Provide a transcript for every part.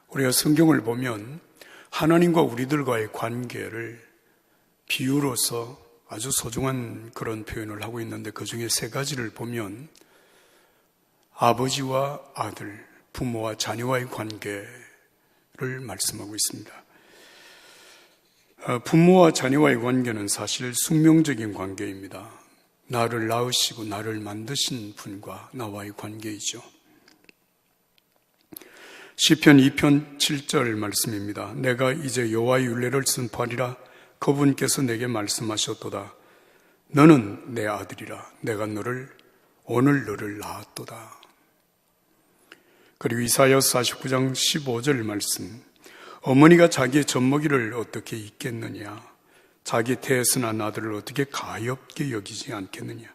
우리가 성경을 보면 하나님과 우리들과의 관계를 비유로서 아주 소중한 그런 표현을 하고 있는데, 그 중에 세 가지를 보면 아버지와 아들, 부모와 자녀와의 관계를 말씀하고 있습니다. 부모와 자녀와의 관계는 사실 숙명적인 관계입니다. 나를 낳으시고 나를 만드신 분과 나와의 관계이죠. 시편 2편 7절 말씀입니다. 내가 이제 여호와의 율례를 선포하리라. 그분께서 내게 말씀하셨도다. 너는 내 아들이라. 내가 오늘 너를 낳았도다. 그리고 이사야서 49장 15절 말씀. 어머니가 자기의 젖먹이를 어떻게 잊겠느냐. 자기 태에서 난 아들을 어떻게 가엾게 여기지 않겠느냐.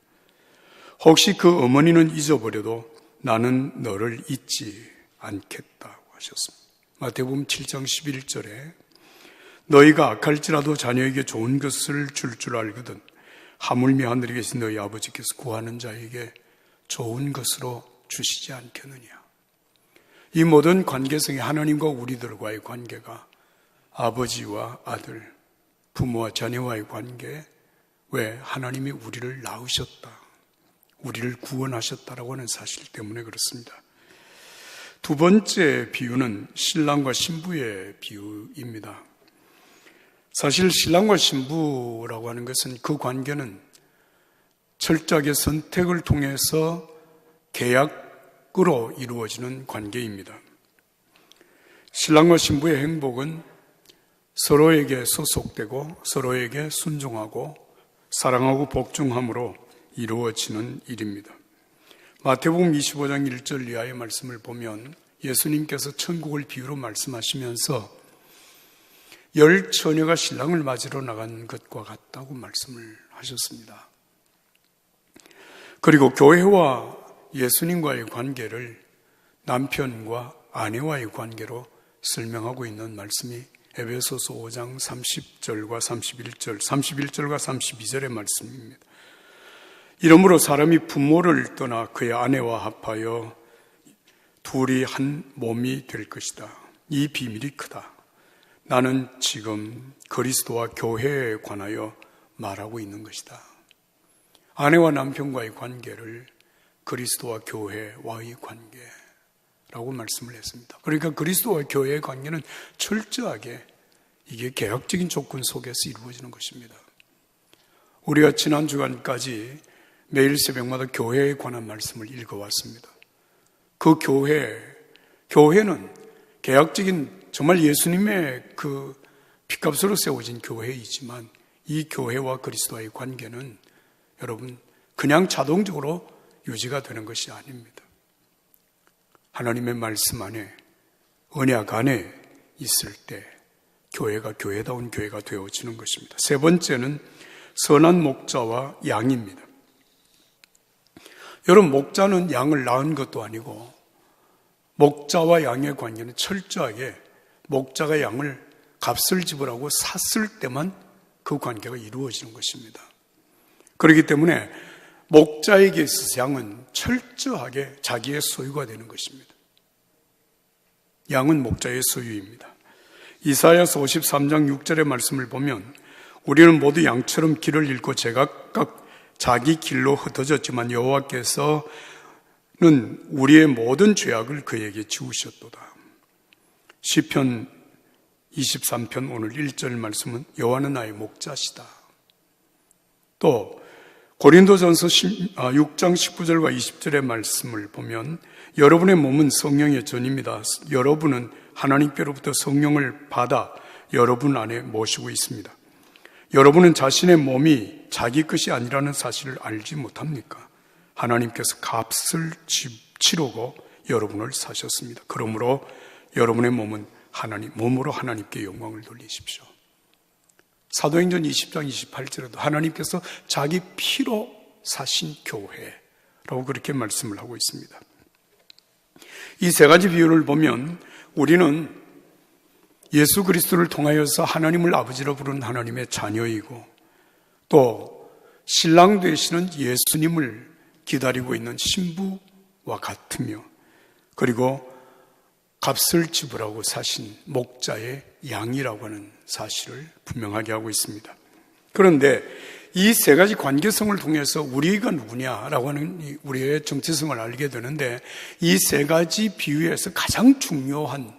혹시 그 어머니는 잊어버려도 나는 너를 잊지 않겠다고 하셨습니다. 마태복음 7장 11절에 너희가 악할지라도 자녀에게 좋은 것을 줄 알거든 하물며 하늘에 계신 너희 아버지께서 구하는 자에게 좋은 것으로 주시지 않겠느냐. 이 모든 관계성이 하나님과 우리들과의 관계가 아버지와 아들, 부모와 자녀와의 관계, 왜 하나님이 우리를 낳으셨다, 우리를 구원하셨다라고 하는 사실 때문에 그렇습니다. 두 번째 비유는 신랑과 신부의 비유입니다. 사실 신랑과 신부라고 하는 것은 그 관계는 철저하게 선택을 통해서 계약으로 이루어지는 관계입니다. 신랑과 신부의 행복은 서로에게 소속되고 서로에게 순종하고 사랑하고 복종함으로 이루어지는 일입니다. 마태복음 25장 1절 이하의 말씀을 보면 예수님께서 천국을 비유로 말씀하시면서 10처녀가 신랑을 맞으러 나간 것과 같다고 말씀을 하셨습니다. 그리고 교회와 예수님과의 관계를 남편과 아내와의 관계로 설명하고 있는 말씀이 에베소서 5장 30절과 31절과 32절의 말씀입니다. 이러므로 사람이 부모를 떠나 그의 아내와 합하여 둘이 한 몸이 될 것이다. 이 비밀이 크다. 나는 지금 그리스도와 교회에 관하여 말하고 있는 것이다. 아내와 남편과의 관계를 그리스도와 교회와의 관계라고 말씀을 했습니다. 그러니까 그리스도와 교회의 관계는 철저하게 이게 계약적인 조건 속에서 이루어지는 것입니다. 우리가 지난 주간까지 매일 새벽마다 교회에 관한 말씀을 읽어왔습니다. 그 교회는 계약적인 정말 예수님의 그 핏값으로 세워진 교회이지만 이 교회와 그리스도와의 관계는 여러분 그냥 자동적으로 유지가 되는 것이 아닙니다. 하나님의 말씀 안에 언약 안에 있을 때 교회가 교회다운 교회가 되어지는 것입니다. 세 번째는 선한 목자와 양입니다. 여러분, 목자는 양을 낳은 것도 아니고 목자와 양의 관계는 철저하게 목자가 양을 값을 지불하고 샀을 때만 그 관계가 이루어지는 것입니다. 그렇기 때문에 목자에게 있어서 양은 철저하게 자기의 소유가 되는 것입니다. 양은 목자의 소유입니다. 이사야서 53장 6절의 말씀을 보면 우리는 모두 양처럼 길을 잃고 제각각 자기 길로 흩어졌지만 여호와께서는 우리의 모든 죄악을 그에게 지우셨도다. 시편 23편 오늘 1절 말씀은 여호와는 나의 목자시다. 또 고린도전서 6장 19절과 20절의 말씀을 보면 여러분의 몸은 성령의 전입니다. 여러분은 하나님께로부터 성령을 받아 여러분 안에 모시고 있습니다. 여러분은 자신의 몸이 자기 것이 아니라는 사실을 알지 못합니까? 하나님께서 값을 치르고 여러분을 사셨습니다. 그러므로 여러분의 몸으로 하나님께 영광을 돌리십시오. 사도행전 20장 28절에도 하나님께서 자기 피로 사신 교회라고 그렇게 말씀을 하고 있습니다. 이 세 가지 비유를 보면 우리는 예수 그리스도를 통하여서 하나님을 아버지로 부르는 하나님의 자녀이고 또 신랑 되시는 예수님을 기다리고 있는 신부와 같으며 그리고 값을 지불하고 사신 목자의 양이라고 하는 사실을 분명하게 하고 있습니다. 그런데 이 세 가지 관계성을 통해서 우리가 누구냐라고 하는 우리의 정체성을 알게 되는데, 이 세 가지 비유에서 가장 중요한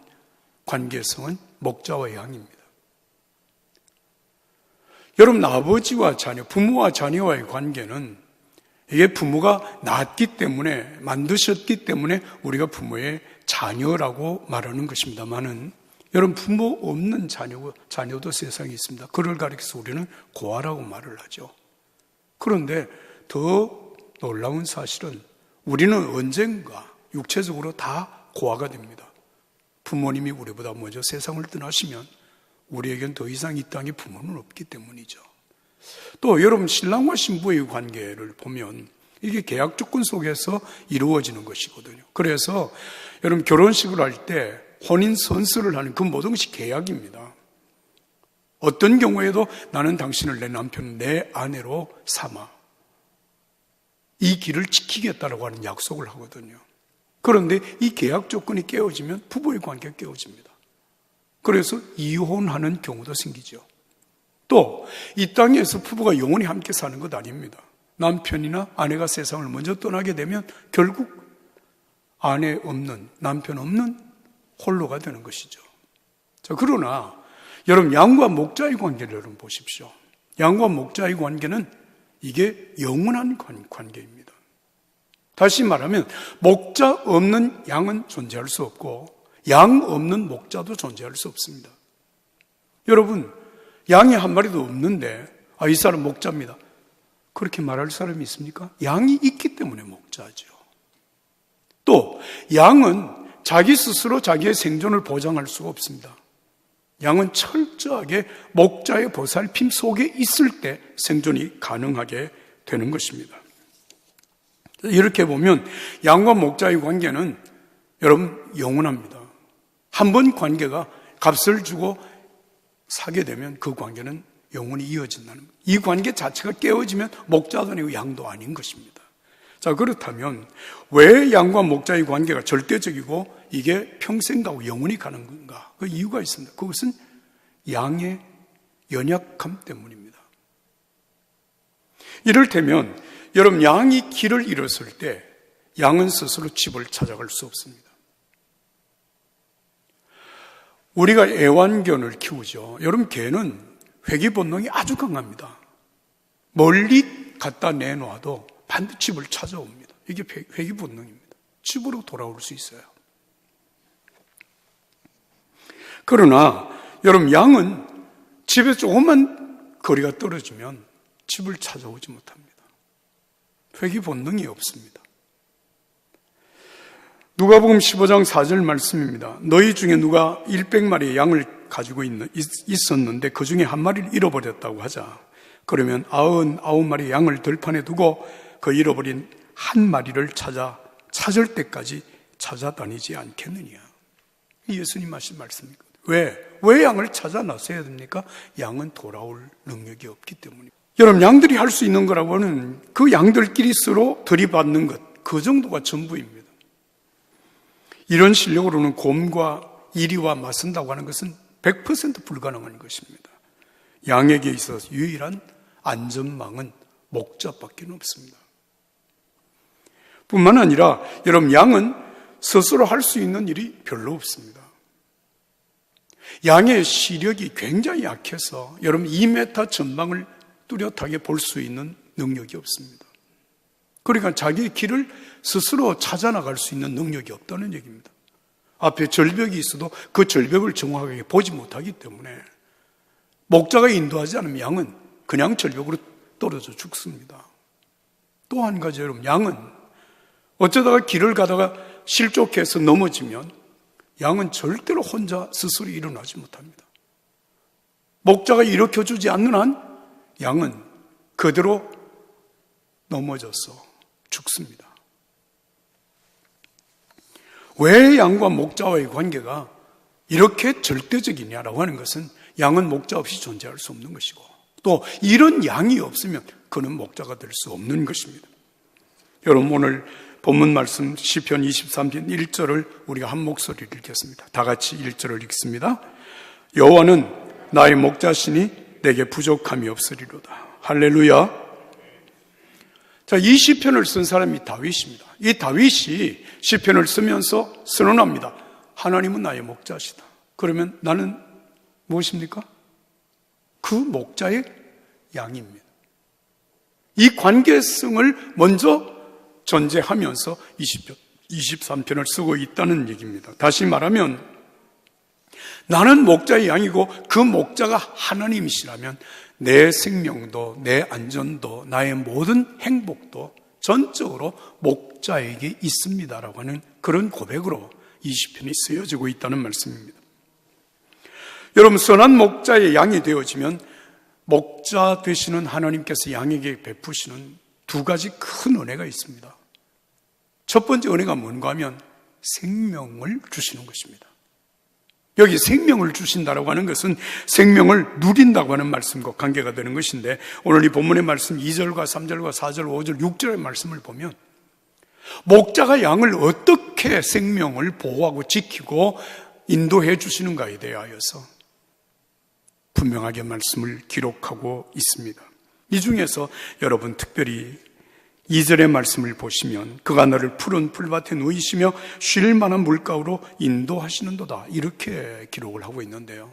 관계성은 목자와 양입니다. 여러분, 아버지와 자녀, 부모와 자녀와의 관계는 이게 부모가 낳았기 때문에, 만드셨기 때문에 우리가 부모의 자녀라고 말하는 것입니다만은, 여러분, 부모 없는 자녀도 세상에 있습니다. 그를 가리켜서 우리는 고아라고 말을 하죠. 그런데 더 놀라운 사실은 우리는 언젠가 육체적으로 다 고아가 됩니다. 부모님이 우리보다 먼저 세상을 떠나시면 우리에겐 더 이상 이 땅에 부모는 없기 때문이죠. 또 여러분, 신랑과 신부의 관계를 보면 이게 계약 조건 속에서 이루어지는 것이거든요. 그래서 여러분, 결혼식을 할 때 혼인 선서를 하는 그 모든 것이 계약입니다. 어떤 경우에도 나는 당신을 내 남편, 내 아내로 삼아 이 길을 지키겠다라고 하는 약속을 하거든요. 그런데 이 계약 조건이 깨어지면 부부의 관계가 깨어집니다. 그래서 이혼하는 경우도 생기죠. 또 이 땅에서 부부가 영원히 함께 사는 것 아닙니다. 남편이나 아내가 세상을 먼저 떠나게 되면 결국 아내 없는, 남편 없는 홀로가 되는 것이죠. 자, 그러나 여러분, 양과 목자의 관계를 여러분 보십시오. 양과 목자의 관계는 이게 영원한 관계입니다. 다시 말하면 목자 없는 양은 존재할 수 없고 양 없는 목자도 존재할 수 없습니다. 여러분, 양이 한 마리도 없는데 이 사람 목자입니다, 그렇게 말할 사람이 있습니까? 양이 있기 때문에 목자죠. 또 양은 자기 스스로 자기의 생존을 보장할 수가 없습니다. 양은 철저하게 목자의 보살핌 속에 있을 때 생존이 가능하게 되는 것입니다. 이렇게 보면 양과 목자의 관계는 여러분 영원합니다. 한 번 관계가 값을 주고 사게 되면 그 관계는 영원히 이어진다는 것. 이 관계 자체가 깨어지면 목자도 아니고 양도 아닌 것입니다. 자, 그렇다면 왜 양과 목자의 관계가 절대적이고 이게 평생 가고 영원히 가는 건가? 그 이유가 있습니다. 그것은 양의 연약함 때문입니다. 이를테면 여러분, 양이 길을 잃었을 때 양은 스스로 집을 찾아갈 수 없습니다. 우리가 애완견을 키우죠. 여러분, 개는 회귀 본능이 아주 강합니다. 멀리 갖다 내놔도 반드시 집을 찾아옵니다. 이게 회귀 본능입니다. 집으로 돌아올 수 있어요. 그러나 여러분, 양은 집에 조금만 거리가 떨어지면 집을 찾아오지 못합니다. 회귀 본능이 없습니다. 누가복음 15장 4절 말씀입니다. 너희 중에 누가 100마리의 양을 가지고 있었는데 그 중에 한 마리를 잃어버렸다고 하자. 그러면 99마리의 양을 들판에 두고 그 잃어버린 한 마리를 찾을 때까지 찾아다니지 않겠느냐. 예수님 하신 말씀입니다. 왜 양을 찾아 나서야 됩니까? 양은 돌아올 능력이 없기 때문입니다. 여러분, 양들이 할 수 있는 거라고는 그 양들끼리 서로 들이받는 것, 그 정도가 전부입니다. 이런 실력으로는 곰과 이리와 맞선다고 하는 것은 100% 불가능한 것입니다. 양에게 있어서 유일한 안전망은 목자밖에 없습니다. 뿐만 아니라 여러분, 양은 스스로 할 수 있는 일이 별로 없습니다. 양의 시력이 굉장히 약해서 여러분 2m 전방을 뚜렷하게 볼 수 있는 능력이 없습니다. 그러니까 자기의 길을 스스로 찾아나갈 수 있는 능력이 없다는 얘기입니다. 앞에 절벽이 있어도 그 절벽을 정확하게 보지 못하기 때문에 목자가 인도하지 않으면 양은 그냥 절벽으로 떨어져 죽습니다. 또 한 가지, 여러분, 양은 어쩌다가 길을 가다가 실족해서 넘어지면 양은 절대로 혼자 스스로 일어나지 못합니다. 목자가 일으켜주지 않는 한 양은 그대로 넘어져서 죽습니다. 왜 양과 목자와의 관계가 이렇게 절대적이냐라고 하는 것은 양은 목자 없이 존재할 수 없는 것이고, 또 이런 양이 없으면 그는 목자가 될 수 없는 것입니다. 여러분, 오늘 본문 말씀 시편 23편 1절을 우리가 한 목소리를 읽겠습니다. 다 같이 1절을 읽습니다. 여호와는 나의 목자시니 내게 부족함이 없으리로다. 할렐루야. 자, 이 시편을 쓴 사람이 다윗입니다. 이 다윗이 시편을 쓰면서 선언합니다. 하나님은 나의 목자시다. 그러면 나는 무엇입니까? 그 목자의 양입니다. 이 관계성을 먼저 전제하면서 23편을 쓰고 있다는 얘기입니다. 다시 말하면 나는 목자의 양이고 그 목자가 하나님이시라면 내 생명도 내 안전도 나의 모든 행복도 전적으로 목자에게 있습니다라고 하는 그런 고백으로 이 시편이 쓰여지고 있다는 말씀입니다. 여러분, 선한 목자의 양이 되어지면 목자 되시는 하나님께서 양에게 베푸시는 두 가지 큰 은혜가 있습니다. 첫 번째 은혜가 뭔가 하면 생명을 주시는 것입니다. 여기 생명을 주신다라고 하는 것은 생명을 누린다고 하는 말씀과 관계가 되는 것인데, 오늘 이 본문의 말씀 2절과 3절과 4절, 5절, 6절의 말씀을 보면 목자가 양을 어떻게 생명을 보호하고 지키고 인도해 주시는가에 대하여서 분명하게 말씀을 기록하고 있습니다. 이 중에서 여러분 특별히 2절의 말씀을 보시면 그가 너를 푸른 풀밭에 누이시며 쉴 만한 물가로 인도하시는도다, 이렇게 기록을 하고 있는데요.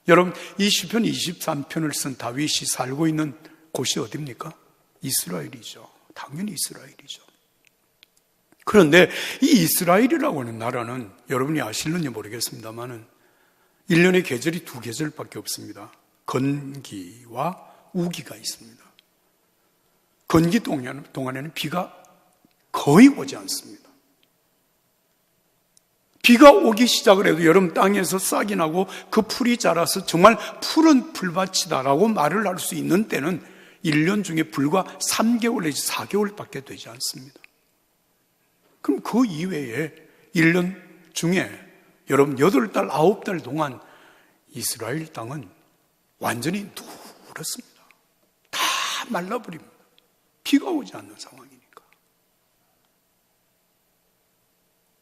여러분, 이 시편 23편을 쓴 다윗이 살고 있는 곳이 어디입니까? 이스라엘이죠. 당연히 이스라엘이죠. 그런데 이 이스라엘이라고 하는 나라는 여러분이 아실는지 모르겠습니다만은 1년의 계절이 두 계절밖에 없습니다. 건기와 우기가 있습니다. 건기 동안에는 비가 거의 오지 않습니다. 비가 오기 시작을 해도 여러분 땅에서 싹이 나고 그 풀이 자라서 정말 푸른 풀밭이다라고 말을 할 수 있는 때는 1년 중에 불과 3개월 내지 4개월밖에 되지 않습니다. 그럼 그 이외에 1년 중에 여러분 8달, 9달 동안 이스라엘 땅은 완전히 누렇습니다. 다 말라버립니다. 비가 오지 않는 상황이니까.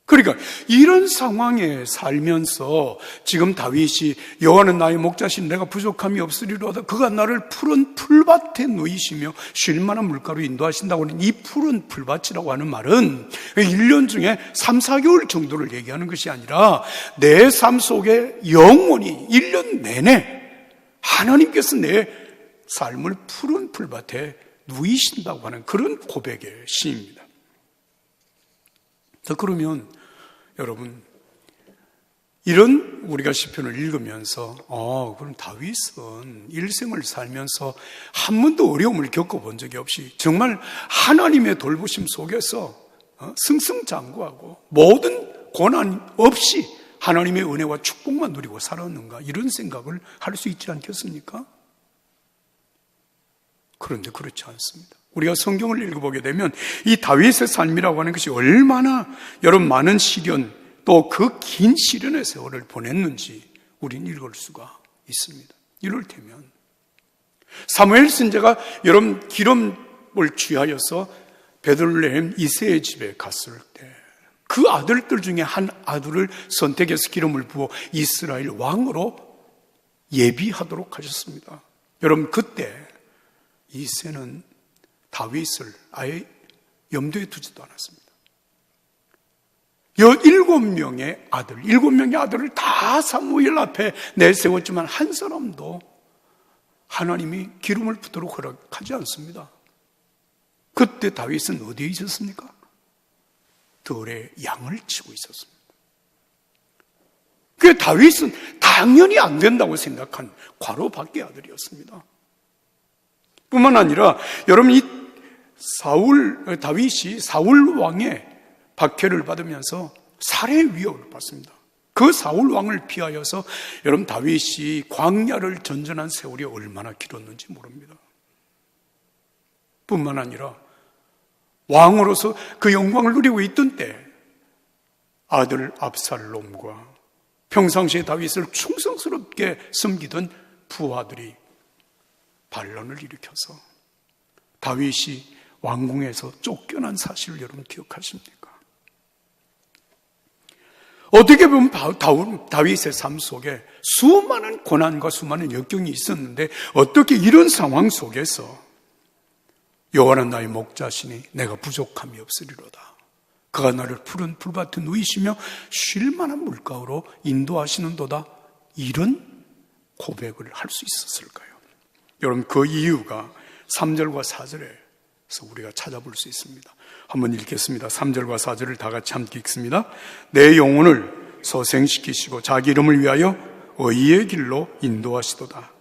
그러니까 이런 상황에 살면서 지금 다윗이 여호와는 나의 목자신 내가 부족함이 없으리로다. 그가 나를 푸른 풀밭에 누이시며 쉴 만한 물가로 인도하신다고 하는 이 푸른 풀밭이라고 하는 말은 1년 중에 3, 4개월 정도를 얘기하는 것이 아니라 내 삶 속에 영원히 1년 내내 하나님께서 내 삶을 푸른 풀밭에 누이신다고 하는 그런 고백의 시입니다. 자, 그러면 여러분, 이런 우리가 시편을 읽으면서 그럼 다윗은 일생을 살면서 한 번도 어려움을 겪어본 적이 없이 정말 하나님의 돌보심 속에서 승승장구하고 모든 고난 없이 하나님의 은혜와 축복만 누리고 살았는가, 이런 생각을 할 수 있지 않겠습니까? 그런데 그렇지 않습니다. 우리가 성경을 읽어보게 되면 이 다윗의 삶이라고 하는 것이 얼마나 여러분 많은 시련, 또 그 긴 시련의 세월을 보냈는지 우리는 읽을 수가 있습니다. 이를테면 사무엘 선지자가 여러분 기름을 취하여서 베들레헴 이새의 집에 갔을 때 그 아들들 중에 한 아들을 선택해서 기름을 부어 이스라엘 왕으로 예비하도록 하셨습니다. 여러분, 그때 이새는 다윗을 아예 염두에 두지도 않았습니다. 7명의 아들을 다 사무엘 앞에 내세웠지만 한 사람도 하나님이 기름을 붓도록 허락하지 않습니다. 그때 다윗은 어디에 있었습니까? 들에 양을 치고 있었습니다. 그 다윗은 당연히 안 된다고 생각한 과로밖의 아들이었습니다. 뿐만 아니라 여러분, 이 다윗이 사울 왕의 박해를 받으면서 살해 위협을 받습니다. 그 사울 왕을 피하여서 여러분 다윗이 광야를 전전한 세월이 얼마나 길었는지 모릅니다. 뿐만 아니라 왕으로서 그 영광을 누리고 있던 때 아들 압살롬과 평상시에 다윗을 충성스럽게 섬기던 부하들이 반란을 일으켜서 다윗이 왕궁에서 쫓겨난 사실을 여러분 기억하십니까? 어떻게 보면 다윗의 삶 속에 수많은 고난과 수많은 역경이 있었는데 어떻게 이런 상황 속에서 여호와는 나의 목자시니 내가 부족함이 없으리로다. 그가 나를 푸른 풀밭에 누이시며 쉴 만한 물가로 인도하시는도다. 이런 고백을 할 수 있었을까요? 여러분, 그 이유가 3절과 4절에서 우리가 찾아볼 수 있습니다. 한번 읽겠습니다. 3절과 4절을 다 같이 함께 읽습니다. 내 영혼을 소생시키시고 자기 이름을 위하여 의의 길로 인도하시도다.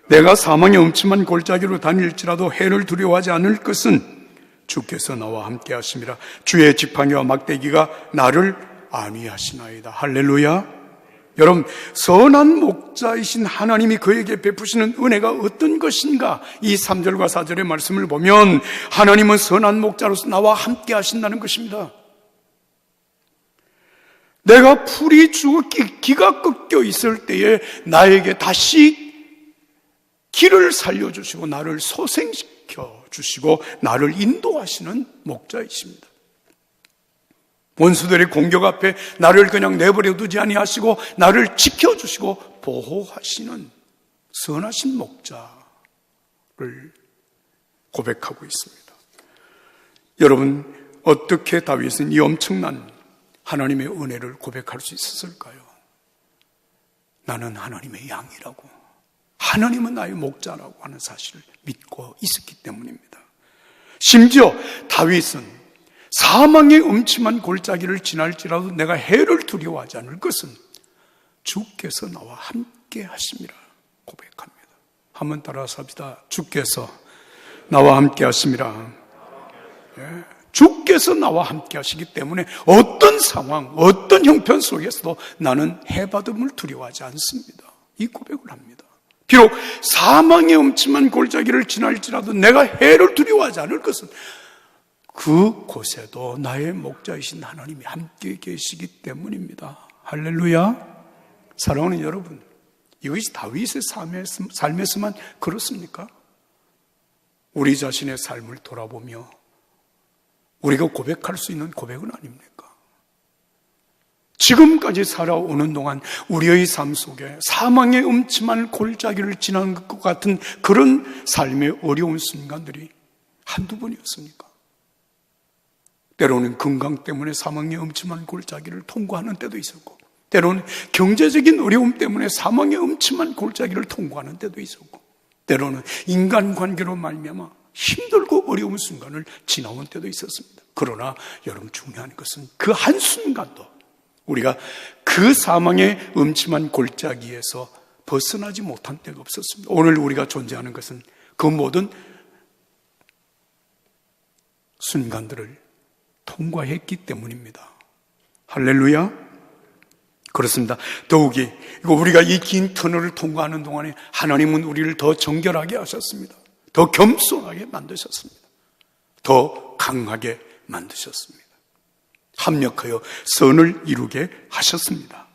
내가 사망의 음침한 골짜기로 다닐지라도 해를 두려워하지 않을 것은 주께서 나와 함께 하심이라. 주의 지팡이와 막대기가 나를 안위하시나이다. 할렐루야. 여러분, 선한 목자이신 하나님이 그에게 베푸시는 은혜가 어떤 것인가? 이 3절과 4절의 말씀을 보면 하나님은 선한 목자로서 나와 함께 하신다는 것입니다. 내가 풀이 죽어 기가 꺾여 있을 때에 나에게 다시 길을 살려주시고 나를 소생시켜 주시고 나를 인도하시는 목자이십니다. 원수들의 공격 앞에 나를 그냥 내버려 두지 아니하시고 나를 지켜주시고 보호하시는 선하신 목자를 고백하고 있습니다. 여러분, 어떻게 다윗은 이 엄청난 하나님의 은혜를 고백할 수 있었을까요? 나는 하나님의 양이라고, 하나님은 나의 목자라고 하는 사실을 믿고 있었기 때문입니다. 심지어 다윗은 사망의 음침한 골짜기를 지날지라도 내가 해를 두려워하지 않을 것은 주께서 나와 함께 하심이라 고백합니다. 한번 따라서 합시다. 주께서 나와 함께 하심이라. 주께서 나와 함께 하시기 때문에 어떤 상황, 어떤 형편 속에서도 나는 해받음을 두려워하지 않습니다. 이 고백을 합니다. 비록 사망의 음침한 골짜기를 지날지라도 내가 해를 두려워하지 않을 것은 그 곳에도 나의 목자이신 하나님이 함께 계시기 때문입니다. 할렐루야. 사랑하는 여러분, 이것이 다윗의 삶에서만 그렇습니까? 우리 자신의 삶을 돌아보며 우리가 고백할 수 있는 고백은 아닙니까? 지금까지 살아오는 동안 우리의 삶 속에 사망의 음침한 골짜기를 지나는 것 같은 그런 삶의 어려운 순간들이 한두 번이었습니까? 때로는 건강 때문에 사망의 음침한 골짜기를 통과하는 때도 있었고, 때로는 경제적인 어려움 때문에 사망의 음침한 골짜기를 통과하는 때도 있었고, 때로는 인간관계로 말미암아 힘들고 어려운 순간을 지나온 때도 있었습니다. 그러나 여러분, 중요한 것은 그 한순간도 우리가 그 사망의 음침한 골짜기에서 벗어나지 못한 때가 없었습니다. 오늘 우리가 존재하는 것은 그 모든 순간들을 통과했기 때문입니다. 할렐루야. 그렇습니다. 더욱이 우리가 이 긴 터널을 통과하는 동안에 하나님은 우리를 더 정결하게 하셨습니다. 더 겸손하게 만드셨습니다. 더 강하게 만드셨습니다. 합력하여 선을 이루게 하셨습니다.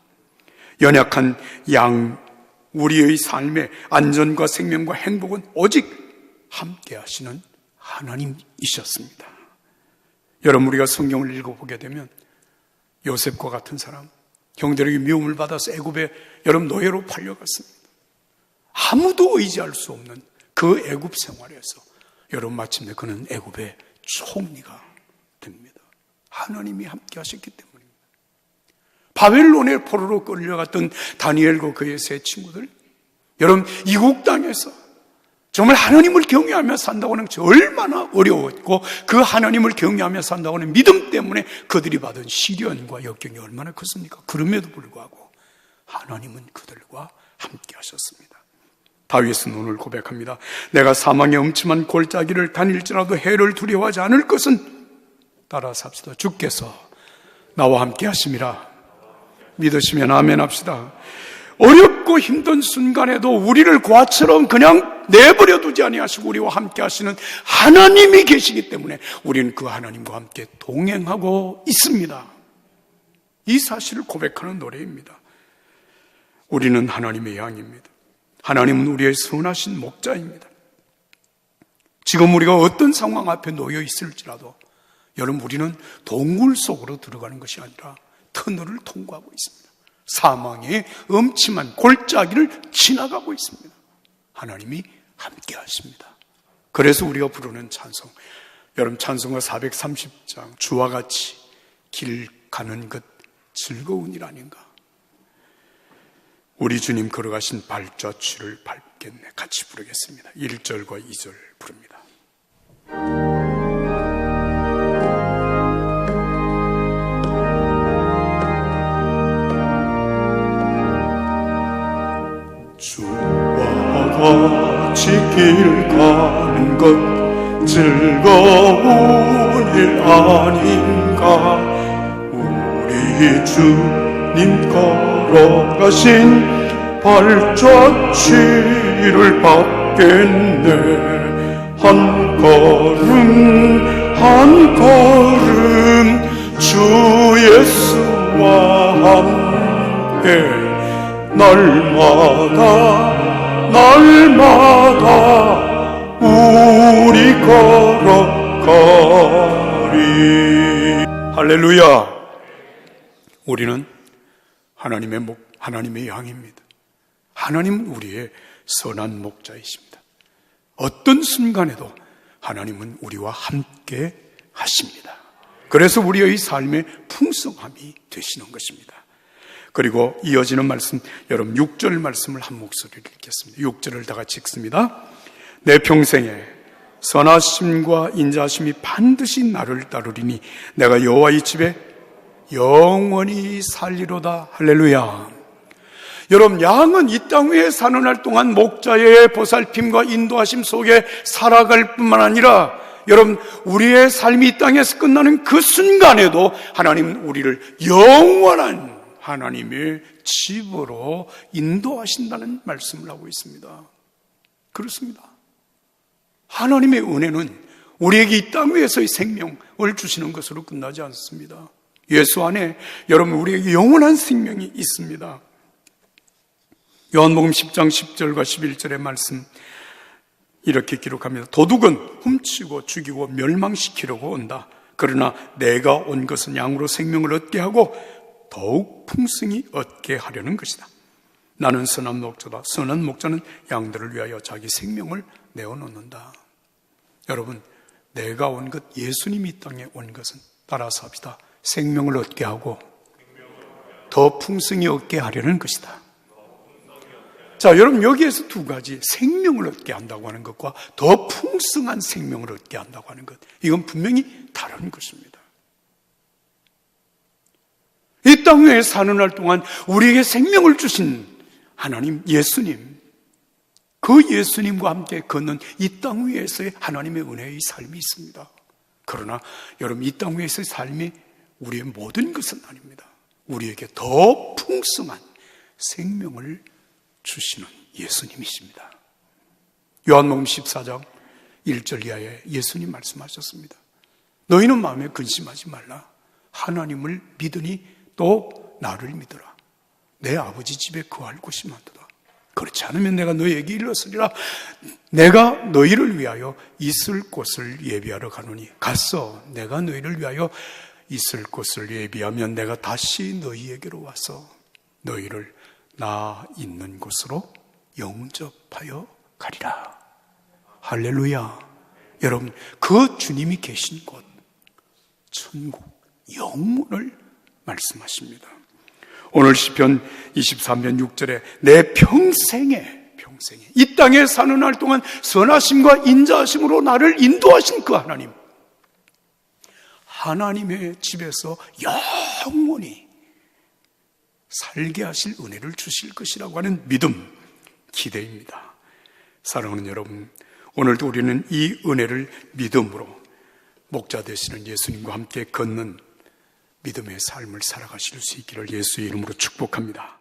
연약한 양, 우리의 삶의 안전과 생명과 행복은 오직 함께 하시는 하나님이셨습니다. 여러분, 우리가 성경을 읽어보게 되면 요셉과 같은 사람, 형들에게 미움을 받아서 애굽에 여러분 노예로 팔려갔습니다. 아무도 의지할 수 없는 그 애굽 생활에서 여러분 마침내 그는 애굽의 총리가 됩니다. 하나님이 함께 하셨기 때문입니다. 바벨론의 포로로 끌려갔던 다니엘과 그의 세 친구들, 여러분 이국 땅에서 정말 하나님을 경외하며 산다고 하는 것이 얼마나 어려웠고, 그 하나님을 경외하며 산다고 하는 믿음 때문에 그들이 받은 시련과 역경이 얼마나 컸습니까? 그럼에도 불구하고 하나님은 그들과 함께 하셨습니다. 다윗은 오늘 고백합니다. 내가 사망의 음침한 골짜기를 다닐지라도 해를 두려워하지 않을 것은, 따라서 합시다. 주께서 나와 함께 하심이라. 믿으시면 아멘 합시다. 어렵고 힘든 순간에도 우리를 고아처럼 그냥 내버려 두지 아니하시고 우리와 함께 하시는 하나님이 계시기 때문에 우리는 그 하나님과 함께 동행하고 있습니다. 이 사실을 고백하는 노래입니다. 우리는 하나님의 양입니다. 하나님은 우리의 선하신 목자입니다. 지금 우리가 어떤 상황 앞에 놓여 있을지라도 여러분, 우리는 동굴 속으로 들어가는 것이 아니라 터널을 통과하고 있습니다. 사망의 음침한 골짜기를 지나가고 있습니다. 하나님이 함께 하십니다. 그래서 우리가 부르는 찬송, 여러분 찬송가 430장 주와 같이 길 가는 것 즐거운 일 아닌가. 우리 주님 걸어가신 발자취를 밟겠네. 같이 부르겠습니다. 1절과 2절 부릅니다. 주와 같이 길 가는 것 즐거운 일 아닌가. 우리 주님 걸어가신 발자취를 밟겠네. 한 걸음 한 걸음 주 예수와 함께 날마다 우리 걸어가리. 할렐루야. 우리는 하나님의 양입니다. 하나님은 우리의 선한 목자이십니다. 어떤 순간에도 하나님은 우리와 함께 하십니다. 그래서 우리의 삶의 풍성함이 되시는 것입니다. 그리고 이어지는 말씀, 여러분 6절 말씀을 한 목소리로 읽겠습니다. 6절을 다 같이 읽습니다. 내 평생에 선하심과 인자하심이 반드시 나를 따르리니 내가 여호와의 집에 영원히 살리로다. 할렐루야. 여러분, 양은 이 땅 위에 사는 날 동안 목자의 보살핌과 인도하심 속에 살아갈 뿐만 아니라 여러분, 우리의 삶이 이 땅에서 끝나는 그 순간에도 하나님은 우리를 영원한 하나님의 집으로 인도하신다는 말씀을 하고 있습니다. 그렇습니다. 하나님의 은혜는 우리에게 이 땅 위에서의 생명을 주시는 것으로 끝나지 않습니다. 예수 안에 여러분, 우리에게 영원한 생명이 있습니다. 요한복음 10장 10절과 11절의 말씀 이렇게 기록합니다. 도둑은 훔치고 죽이고 멸망시키려고 온다. 그러나 내가 온 것은 양으로 생명을 얻게 하고 더욱 풍성히 얻게 하려는 것이다. 나는 선한 목자다. 선한 목자는 양들을 위하여 자기 생명을 내어놓는다. 여러분, 내가 온 것, 예수님이 이 땅에 온 것은 따라서 합시다. 생명을 얻게 하고 더 풍성히 얻게 하려는 것이다. 자, 여러분, 여기에서 두 가지, 생명을 얻게 한다고 하는 것과 더 풍성한 생명을 얻게 한다고 하는 것, 이건 분명히 다른 것입니다. 이 땅 위에 사는 날 동안 우리에게 생명을 주신 하나님, 예수님, 그 예수님과 함께 걷는 이 땅 위에서의 하나님의 은혜의 삶이 있습니다. 그러나 여러분, 이 땅 위에서의 삶이 우리의 모든 것은 아닙니다. 우리에게 더 풍성한 생명을 주시는 예수님이십니다. 요한복음 14장 1절 이하에 예수님 말씀하셨습니다. 너희는 마음에 근심하지 말라. 하나님을 믿으니 또 나를 믿어라. 내 아버지 집에 거할 곳이 많도다. 그렇지 않으면 내가 너희에게 일렀으리라. 내가 너희를 위하여 있을 곳을 예비하러 가노니 갔어. 내가 너희를 위하여 있을 곳을 예비하면 내가 다시 너희에게로 와서 너희를 나 있는 곳으로 영접하여 가리라. 할렐루야. 여러분, 그 주님이 계신 곳, 천국, 영문을 말씀하십니다. 오늘 시편 23편 6절에 내 평생에 이 땅에 사는 날 동안 선하심과 인자하심으로 나를 인도하신 그 하나님, 하나님의 집에서 영원히 살게 하실 은혜를 주실 것이라고 하는 믿음, 기대입니다. 사랑하는 여러분, 오늘도 우리는 이 은혜를 믿음으로 목자 되시는 예수님과 함께 걷는 믿음의 삶을 살아가실 수 있기를 예수의 이름으로 축복합니다.